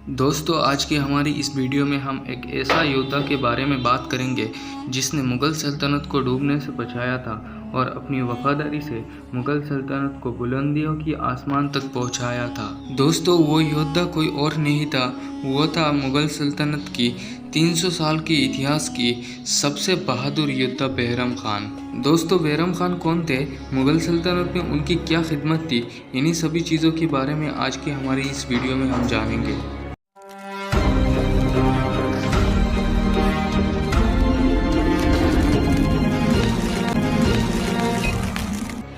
दोस्तों, आज की हमारी इस वीडियो में हम एक ऐसा योद्धा के बारे में बात करेंगे जिसने मुग़ल सल्तनत को डूबने से बचाया था और अपनी वफादारी से मुग़ल सल्तनत को बुलंदियों की आसमान तक पहुंचाया था। दोस्तों, वो योद्धा कोई और नहीं था, वो था मुग़ल सल्तनत की 300 साल के इतिहास की सबसे बहादुर योद्धा बैरम खान। दोस्तों, बैरम खान कौन थे, मुग़ल सल्तनत में उनकी क्या खिदमत थी, इन्हीं सभी चीज़ों के बारे में आज की हमारी इस वीडियो में हम जानेंगे।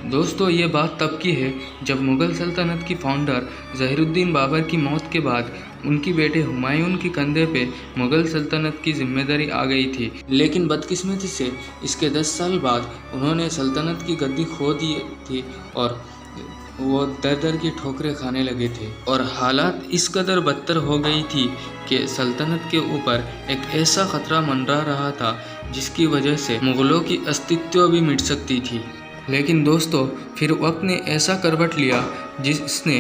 दोस्तों, ये बात तब की है जब मुग़ल सल्तनत की फाउंडर ज़हीरुद्दीन बाबर की मौत के बाद उनकी बेटे हुमायूं के कंधे पे मुग़ल सल्तनत की जिम्मेदारी आ गई थी। लेकिन बदकिस्मती से इसके 10 साल बाद उन्होंने सल्तनत की गद्दी खो दी थी और वो दर दर की ठोकरें खाने लगे थे और हालात इस कदर बदतर हो गई थी कि सल्तनत के ऊपर एक ऐसा खतरा मंडरा रहा था जिसकी वजह से मुग़लों की अस्तित्व भी मिट सकती थी। लेकिन दोस्तों, फिर वक्त ने ऐसा करवट लिया जिसने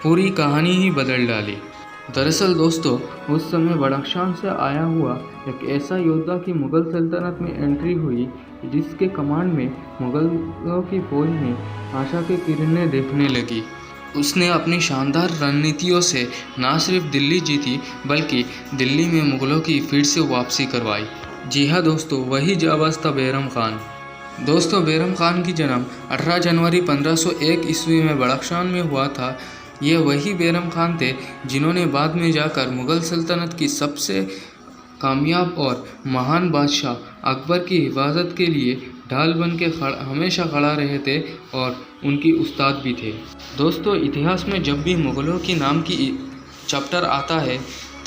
पूरी कहानी ही बदल डाली। दरअसल दोस्तों, उस समय बदख्शान से आया हुआ एक ऐसा योद्धा की मुग़ल सल्तनत में एंट्री हुई जिसके कमांड में मुग़लों की फौज में आशा की किरणें देखने लगी। उसने अपनी शानदार रणनीतियों से न सिर्फ दिल्ली जीती बल्कि दिल्ली में मुग़लों की फिर से वापसी करवाई। जी हाँ दोस्तों, वही जाबाज था बैरम खान। दोस्तों, बैरम खान की जन्म 18 जनवरी 1501 ईस्वी में बदख्शान में हुआ था। ये वही बैरम खान थे जिन्होंने बाद में जाकर मुग़ल सल्तनत की सबसे कामयाब और महान बादशाह अकबर की हिफाजत के लिए ढाल बन के हमेशा खड़ा रहे थे और उनकी उस्ताद भी थे। दोस्तों, इतिहास में जब भी मुग़लों की नाम की चैप्टर आता है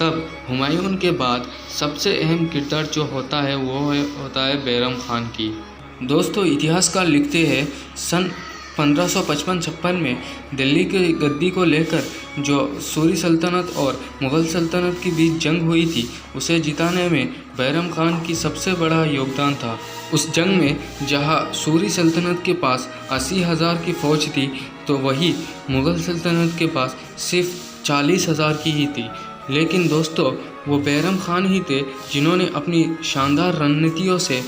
तब हुमायूं के बाद सबसे अहम किरदार जो होता है वो होता है बैरम खान की। दोस्तों, इतिहासकार लिखते हैं सन 1555-56 में दिल्ली की गद्दी को लेकर जो सूरी सल्तनत और मुग़ल सल्तनत के बीच जंग हुई थी उसे जिताने में बैरम खान की सबसे बड़ा योगदान था। उस जंग में जहां सूरी सल्तनत के पास 80,000 की फ़ौज थी तो वही मुग़ल सल्तनत के पास सिर्फ 40,000 की ही थी। लेकिन दोस्तों, वो बैरम खान ही थे जिन्होंने अपनी शानदार रणनीतियों से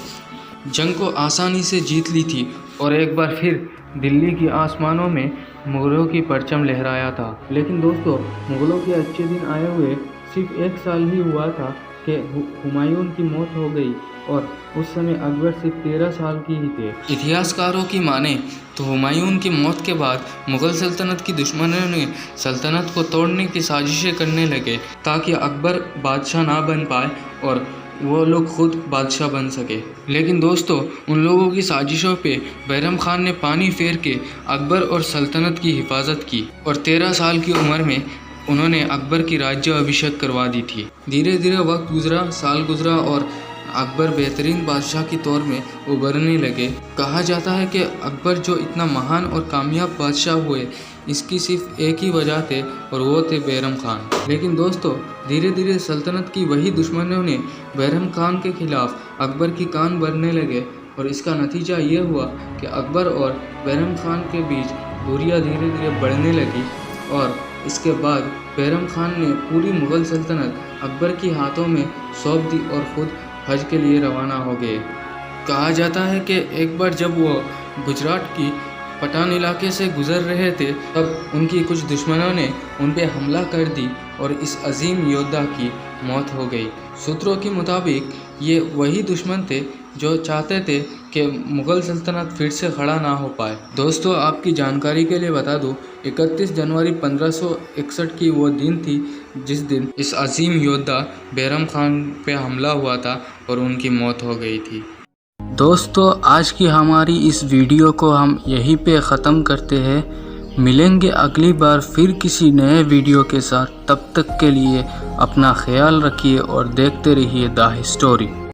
जंग को आसानी से जीत ली थी और एक बार फिर दिल्ली की आसमानों में मुग़लों की परचम लहराया था। लेकिन दोस्तों, मुग़लों के अच्छे दिन आए हुए सिर्फ 1 साल ही हुआ था कि हुमायूं की मौत हो गई और उस समय अकबर सिर्फ 13 साल की ही थे। इतिहासकारों की माने तो हुमायूं की मौत के बाद मुग़ल सल्तनत की दुश्मनों ने सल्तनत को तोड़ने की साजिशें करने लगे ताकि अकबर बादशाह ना बन पाए और वो लोग खुद बादशाह बन सके। लेकिन दोस्तों, उन लोगों की साजिशों पे बैरम खान ने पानी फेर के अकबर और सल्तनत की हिफाजत की और 13 साल की उम्र में उन्होंने अकबर की राज्य अभिषेक करवा दी थी। धीरे धीरे वक्त गुजरा, साल गुजरा और अकबर बेहतरीन बादशाह के तौर में उभरने लगे। कहा जाता है कि अकबर जो इतना महान और कामयाब बादशाह हुए इसकी सिर्फ एक ही वजह थे और वो थे बैरम खान। लेकिन दोस्तों, धीरे धीरे सल्तनत की वही दुश्मनों ने बैरम खान के खिलाफ अकबर की कान भरने लगे और इसका नतीजा ये हुआ कि अकबर और बैरम खान के बीच दूरियां धीरे धीरे बढ़ने लगी और इसके बाद बैरम खान ने पूरी मुग़ल सल्तनत अकबर के हाथों में सौंप दी और ख़ुद हज के लिए रवाना हो गए। कहा जाता है कि एक बार जब वो गुजरात की पठान इलाके से गुजर रहे थे तब उनकी कुछ दुश्मनों ने उन पर हमला कर दी और इस अजीम योद्धा की मौत हो गई। सूत्रों के मुताबिक ये वही दुश्मन थे जो चाहते थे कि मुग़ल सल्तनत फिर से खड़ा ना हो पाए। दोस्तों, आपकी जानकारी के लिए बता दूं, 31 जनवरी 1561 की वो दिन थी जिस दिन इस अजीम योद्धा बैरम खान पे हमला हुआ था और उनकी मौत हो गई थी। दोस्तों, आज की हमारी इस वीडियो को हम यहीं पे ख़त्म करते हैं। मिलेंगे अगली बार फिर किसी नए वीडियो के साथ। तब तक के लिए अपना ख्याल रखिए और देखते रहिए द हिस्टोरी।